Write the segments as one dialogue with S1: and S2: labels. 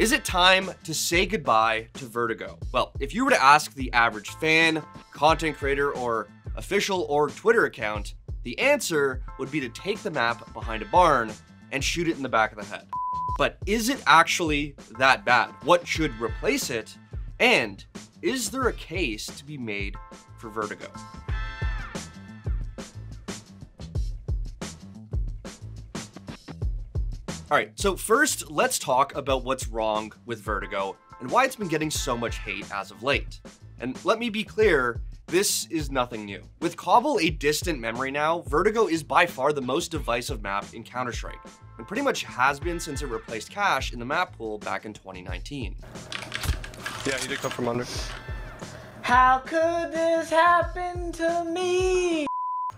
S1: Is it time to say goodbye to Vertigo? Well, if you were to ask the average fan, content creator, or official or Twitter account, the answer would be to take the map behind a barn and shoot it in the back of the head. But is it actually that bad? What should replace it? And is there a case to be made for Vertigo? Alright, so first, let's talk about what's wrong with Vertigo and why it's been getting so much hate as of late. And let me be clear, this is nothing new. With Coull a distant memory now, Vertigo is by far the most divisive map in Counter-Strike, and pretty much has been since it replaced Cache in the map pool back in 2019.
S2: Yeah, he did come from under.
S3: How could this happen to me?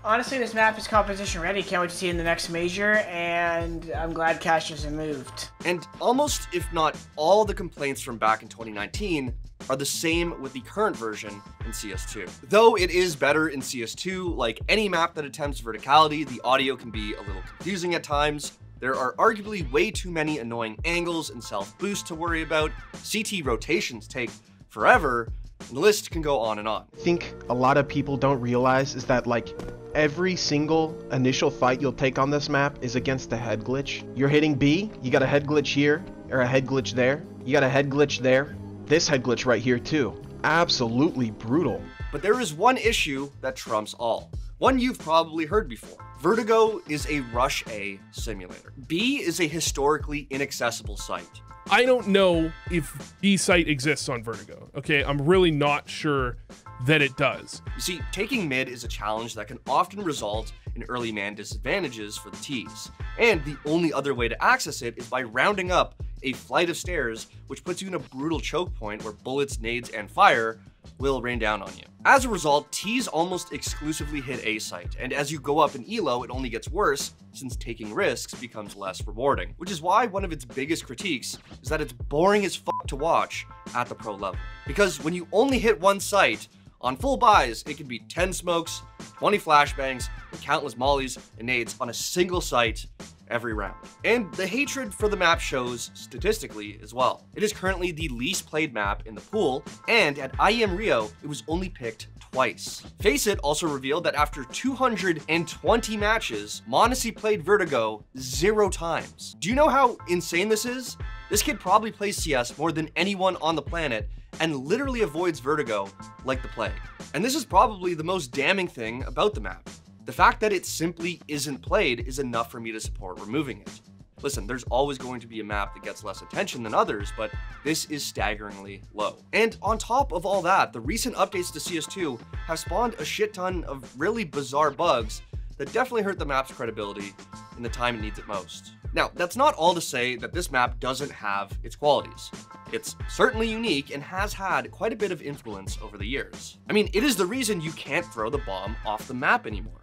S3: Honestly, this map is competition ready. Can't wait to see it in the next major, and I'm glad Cache isn't moved.
S1: And almost, if not all, the complaints from back in 2019 are the same with the current version in CS2. Though it is better in CS2, like any map that attempts verticality, the audio can be a little confusing at times. There are arguably way too many annoying angles and self-boost to worry about. CT rotations take forever, and the list can go on and on.
S4: I think a lot of people don't realize is that like every single initial fight you'll take on this map is against a head glitch. You're hitting B, you got a head glitch here, or a head glitch there. You got a head glitch there. This head glitch right here too. Absolutely brutal.
S1: But there is one issue that trumps all. One you've probably heard before. Vertigo is a Rush A simulator. B is a historically inaccessible site.
S5: I don't know if B site exists on Vertigo. Okay, I'm really not sure that it does.
S1: You see, taking mid is a challenge that can often result in early man disadvantages for the Ts. And the only other way to access it is by rounding up a flight of stairs, which puts you in a brutal choke point where bullets, nades, and fire will rain down on you. As a result, Ts almost exclusively hit A site, and as you go up in elo, it only gets worse since taking risks becomes less rewarding, which is why one of its biggest critiques is that it's boring as fuck to watch at the pro level. Because when you only hit one site, on full buys, it can be 10 smokes, 20 flashbangs, and countless mollies and nades on a single site every round. And the hatred for the map shows statistically as well. It is currently the least played map in the pool, and at IEM Rio, it was only picked twice. Faceit also revealed that after 220 matches, m0NESY played Vertigo 0 times. Do you know how insane this is? This kid probably plays CS more than anyone on the planet and literally avoids Vertigo like the plague. And this is probably the most damning thing about the map. The fact that it simply isn't played is enough for me to support removing it. Listen, there's always going to be a map that gets less attention than others, but this is staggeringly low. And on top of all that, the recent updates to CS2 have spawned a shit ton of really bizarre bugs that definitely hurt the map's credibility in the time it needs it most. Now, that's not all to say that this map doesn't have its qualities. It's certainly unique and has had quite a bit of influence over the years. I mean, it is the reason you can't throw the bomb off the map anymore.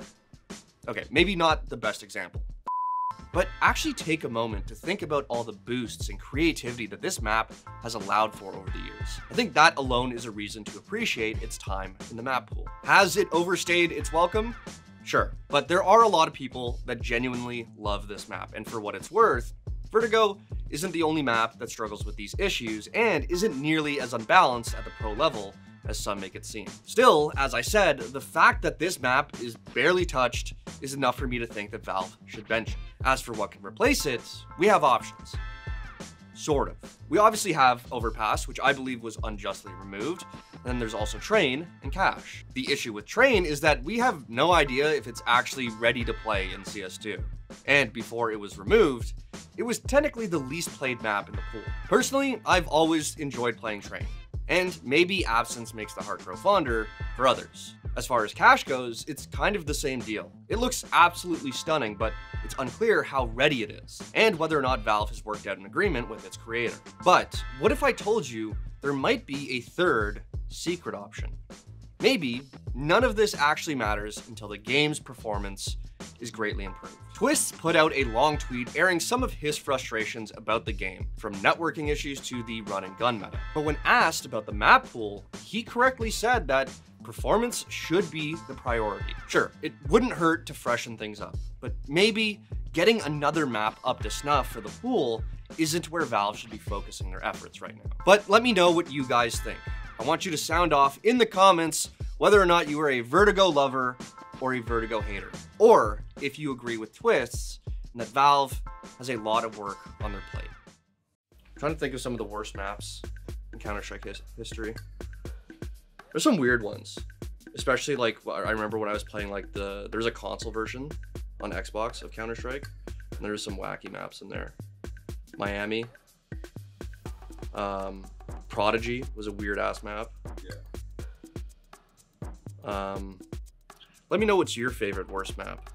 S1: Okay, maybe not the best example. But actually take a moment to think about all the boosts and creativity that this map has allowed for over the years. I think that alone is a reason to appreciate its time in the map pool. Has it overstayed its welcome? Sure, but there are a lot of people that genuinely love this map, and for what it's worth, Vertigo isn't the only map that struggles with these issues and isn't nearly as unbalanced at the pro level as some make it seem. Still, as I said, the fact that this map is barely touched is enough for me to think that Valve should bench it. As for what can replace it, we have options. Sort of. We obviously have Overpass, which I believe was unjustly removed. And then there's also Train and Cache. The issue with Train is that we have no idea if it's actually ready to play in CS2. And before it was removed, it was technically the least played map in the pool. Personally, I've always enjoyed playing Train. And maybe absence makes the heart grow fonder for others. As far as Cache goes, it's kind of the same deal. It looks absolutely stunning, but it's unclear how ready it is, and whether or not Valve has worked out an agreement with its creator. But what if I told you there might be a third secret option? Maybe none of this actually matters until the game's performance is greatly improved. Twists put out a long tweet airing some of his frustrations about the game, from networking issues to the run and gun meta. But when asked about the map pool, he correctly said that performance should be the priority. Sure, it wouldn't hurt to freshen things up, but maybe getting another map up to snuff for the pool isn't where Valve should be focusing their efforts right now. But let me know what you guys think. I want you to sound off in the comments whether or not you are a Vertigo lover or a Vertigo hater, or if you agree with Twists and that Valve has a lot of work on their plate. I'm trying to think of some of the worst maps in Counter-Strike history. There's some weird ones, especially like I remember when I was playing like there's a console version on Xbox of Counter-Strike, and there's some wacky maps in there. Miami. Prodigy was a weird ass map. Yeah. Let me know what's your favorite worst map.